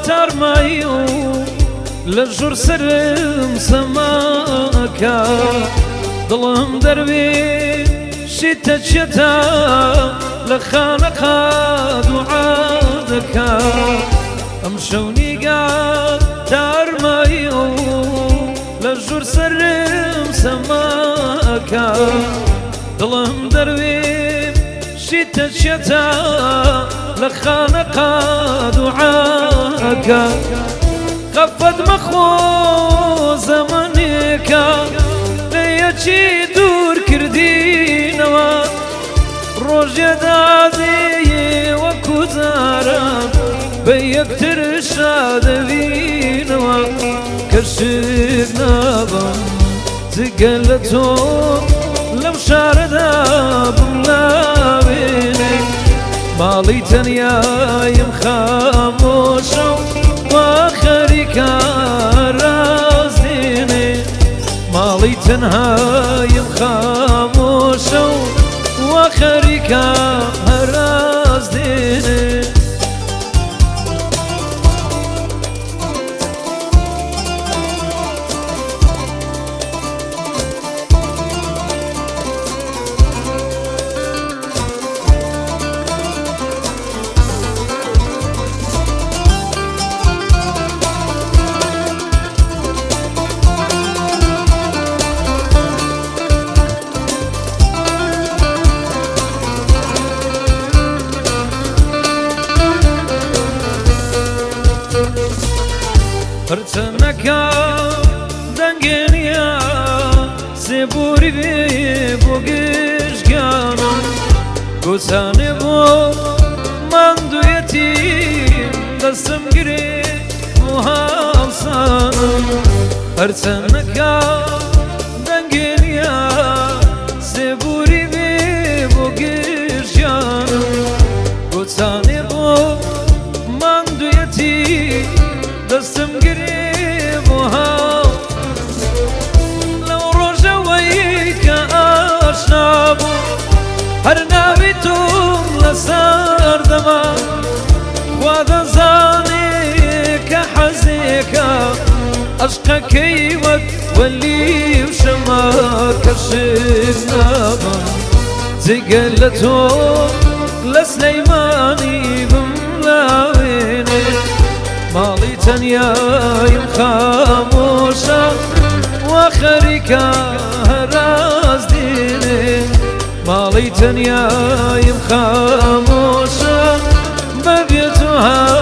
ترميو لجور سرم سماكا ضلهم دربي شتا شتا لخانقا دعادكا امشوني قاد ترميو لجور سرم سماكا ضلهم دربي شتا شتا لخانقا دعاكا خفت مخو زمانيكا ليجي دور كردينوا روجي دادي وكوزارا بيكتر شادبينوا كشفنا بم تقلتو لو شاردا بملاويني مالي تنيا يم خاموشو واخريكا رازديني مالي تنها يم خاموشو واخريكا رازديني Hırtınaka dengeniya seburi bu gişganım Gusane bu manduyetim Dasım giri muhalsanım Hırtınaka dengeniya seburi bu gişganım Gusane bu manduyetim دستم قريب وهاو لو رجويك أشنابو هرنابيتم لسار دما وذا زانيك حزيكا أشقى كيوك واللي وشماك الشنابا تقلتو لسليماني بملاويني مالي تنيا يم خاموشا واخريكا رازديني مالي تنيا يم خاموشا ببيتها